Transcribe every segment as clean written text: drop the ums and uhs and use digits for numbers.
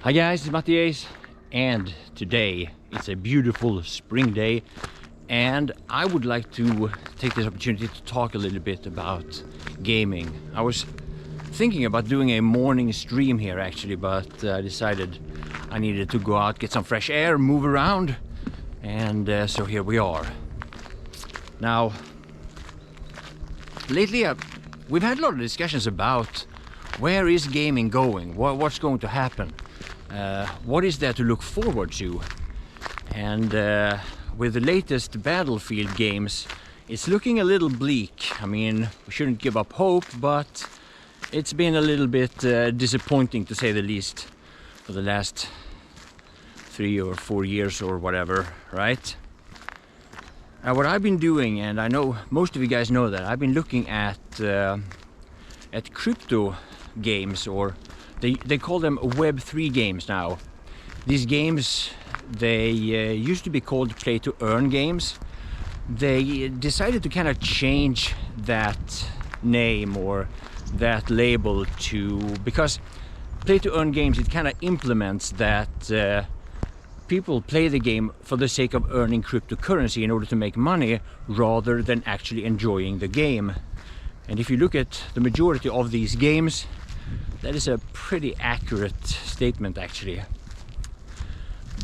Hi guys, it's Mattias, and today it's a beautiful spring day, and I would like to take this opportunity to talk a little bit about gaming. I was thinking about doing a morning stream here actually, but I decided I needed to go out, get some fresh air, move around, and so here we are. Now, lately we've had a lot of discussions about where is gaming going, what's going to happen. What is there to look forward to? And with the latest Battlefield games, it's looking a little bleak. I mean, we shouldn't give up hope, but it's been a little bit disappointing to say the least for the last 3 or 4 years or whatever, right? What I've been doing, and I know most of you guys know that, I've been looking at crypto games, or they call them Web3 games now. These games, they used to be called play-to-earn games. They decided to kind of change that name or that label because play-to-earn games, it kind of implements that people play the game for the sake of earning cryptocurrency in order to make money rather than actually enjoying the game. And if you look at the majority of these games, that is a pretty accurate statement actually.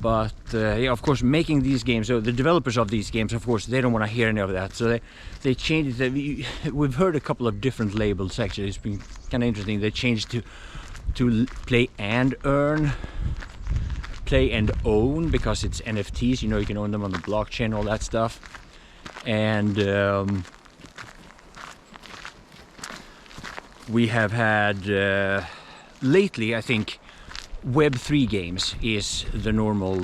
But yeah, of course, making these games, so the developers of these games, of course, they don't want to hear any of that, so they changed it. We've heard a couple of different labels actually. It's been kind of interesting. They changed to play and earn, play and own, because it's NFTs, you know, you can own them on the blockchain, all that stuff. And we have had lately, I think, Web3 games is the normal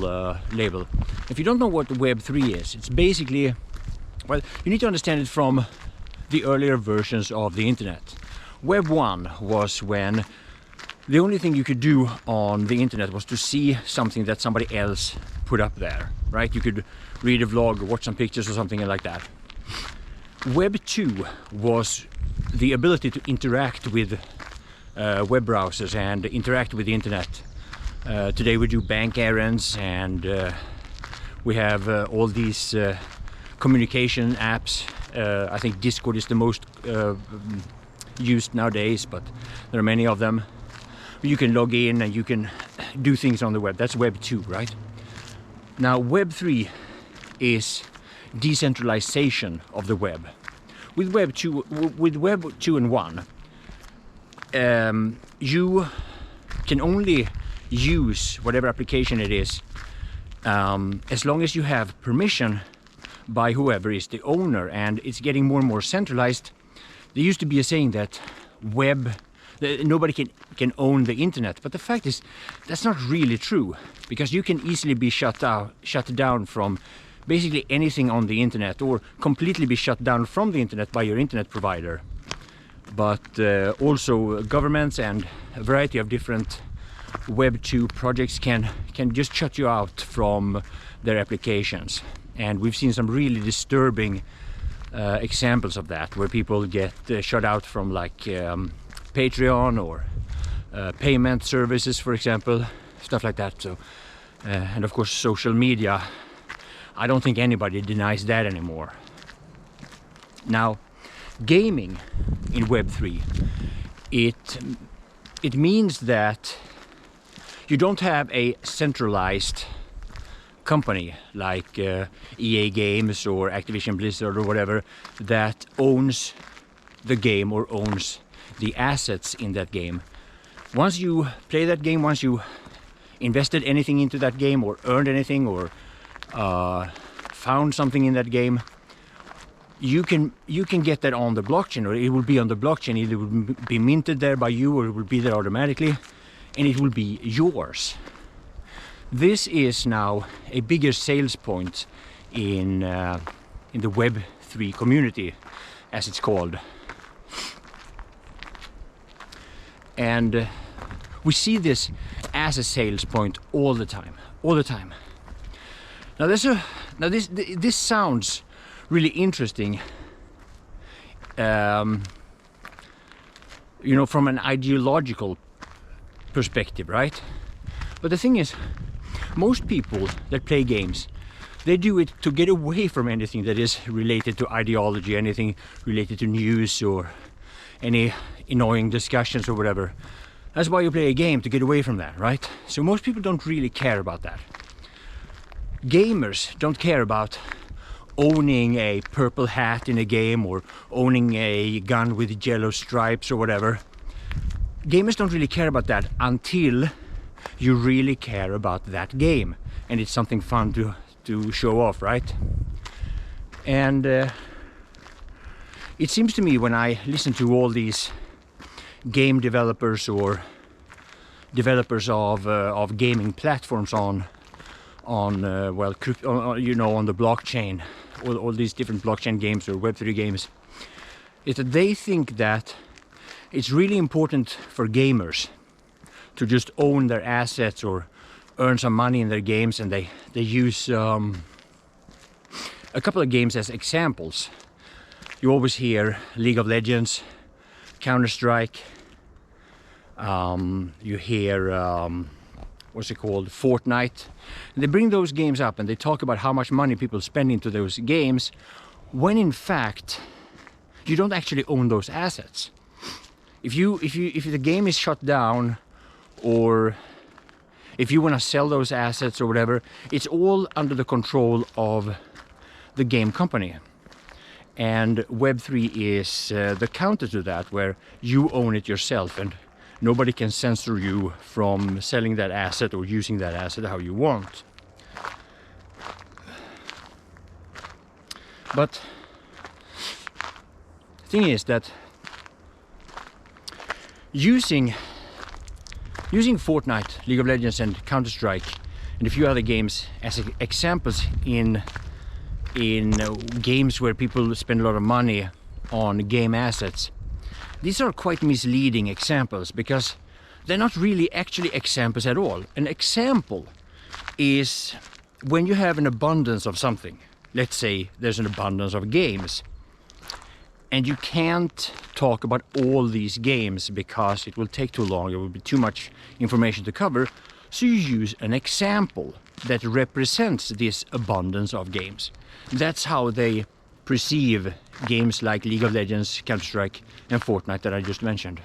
label. If you don't know what Web3 is, it's basically, well, you need to understand it from the earlier versions of the internet. Web 1 was when the only thing you could do on the internet was to see something that somebody else put up there, right? You could read a vlog or watch some pictures or something like that. Web 2 was the ability to interact with web browsers and interact with the internet. Today we do bank errands, and we have all these communication apps. I think Discord is the most used nowadays, but there are many of them. You can log in and you can do things on the web. That's Web 2, right? Now Web 3 is decentralization of the web. With Web 2 and 1, you can only use whatever application it is as long as you have permission by whoever is the owner, and it's getting more and more centralized. There used to be a saying that nobody can own the internet, but the fact is that's not really true, because you can easily be shut down from basically anything on the internet, or completely be shut down from the internet by your internet provider. But also governments and a variety of different Web 2 projects can just shut you out from their applications. And we've seen some really disturbing examples of that, where people get shut out from, like, Patreon or payment services, for example, stuff like that. So and of course social media, I don't think anybody denies that anymore. Now, gaming in Web 3, it means that you don't have a centralized company like EA Games or Activision Blizzard or whatever that owns the game or owns the assets in that game. Once you play that game, once you invested anything into that game or earned anything or found something in that game, you can get that on the blockchain, or it will be on the blockchain. It will be minted there by you, or it will be there automatically, and it will be yours. This is now a bigger sales point in the Web 3 community, as it's called. And we see this as a sales point all the time. Now this sounds really interesting, you know, from an ideological perspective, right? But the thing is, most people that play games, they do it to get away from anything that is related to ideology, anything related to news or any annoying discussions or whatever. That's why you play a game, to get away from that, right? So most people don't really care about that. Gamers don't care about owning a purple hat in a game or owning a gun with yellow stripes or whatever. Gamers don't really care about that until you really care about that game and it's something fun to show off, right? And it seems to me when I listen to all these game developers or developers of gaming platforms on you know, on the blockchain, all these different blockchain games or Web3 games, is that they think that it's really important for gamers to just own their assets or earn some money in their games, and they use a couple of games as examples. You always hear League of Legends, Counter-Strike, you hear what's it called, Fortnite. And they bring those games up and they talk about how much money people spend into those games, when in fact you don't actually own those assets. If the game is shut down, or if you want to sell those assets or whatever, it's all under the control of the game company. And Web3 is the counter to that, where you own it yourself and nobody can censor you from selling that asset or using that asset how you want. But the thing is that using Fortnite, League of Legends and Counter-Strike and a few other games as examples in games where people spend a lot of money on game assets, these are quite misleading examples because they're not really actually examples at all. An example is when you have an abundance of something. Let's say there's an abundance of games, and you can't talk about all these games because it will take too long, it will be too much information to cover, so you use an example that represents this abundance of games. That's how they perceive games like League of Legends, Counter-Strike and Fortnite that I just mentioned.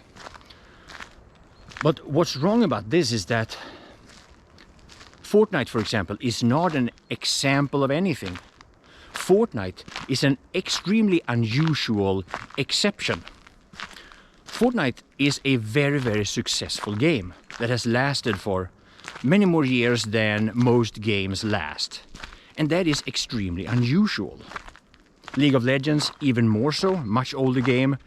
But what's wrong about this is that Fortnite, for example, is not an example of anything. Fortnite is an extremely unusual exception. Fortnite is a very, very successful game that has lasted for many more years than most games last. And that is extremely unusual. League of Legends, even more so, much older game,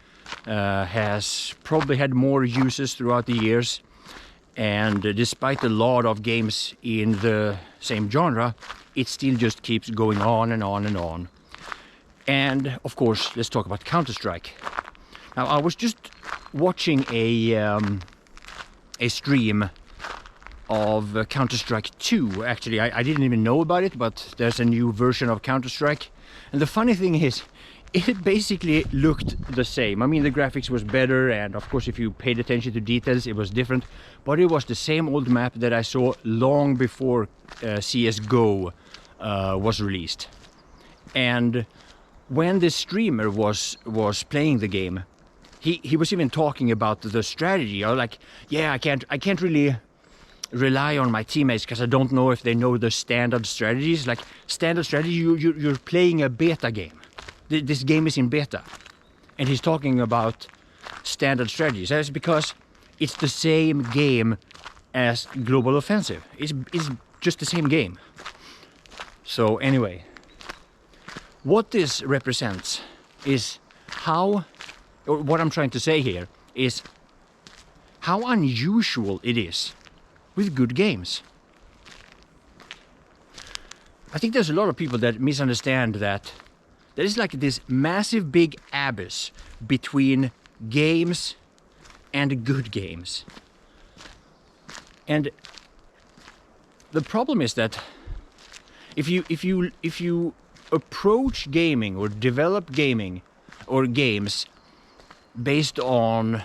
has probably had more uses throughout the years. And despite a lot of games in the same genre, it still just keeps going on and on and on. And of course, let's talk about Counter-Strike. Now, I was just watching a stream of Counter-Strike 2. Actually, I didn't even know about it, but there's a new version of Counter-Strike. And the funny thing is, it basically looked the same. I mean, the graphics was better, and of course if you paid attention to details it was different, but it was the same old map that I saw long before CSGO was released. And when the streamer was playing the game, he was even talking about the strategy. I was like, yeah, I can't really rely on my teammates because I don't know if they know the standard strategies. Like, standard strategy, you're playing a beta game. This game is in beta, and he's talking about standard strategies. That's because it's the same game as Global Offensive. It's just the same game. So anyway, what this represents is how, or what I'm trying to say here is how unusual it is with good games. I think there's a lot of people that misunderstand that there is like this massive big abyss between games and good games. And the problem is that if you approach gaming or develop gaming or games based on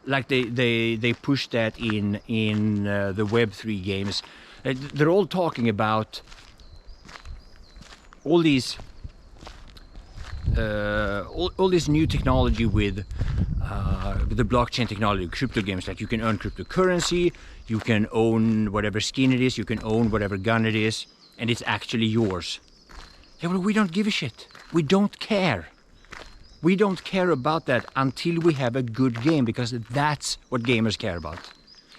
like they push that in the Web3 games. They're all talking about all these all this new technology with the blockchain technology, crypto games. Like you can earn cryptocurrency, you can own whatever skin it is, you can own whatever gun it is, and it's actually yours. Yeah, well, we don't give a shit. We don't care. We don't care about that until we have a good game, because that's what gamers care about.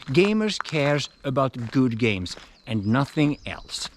Gamers cares about good games and nothing else.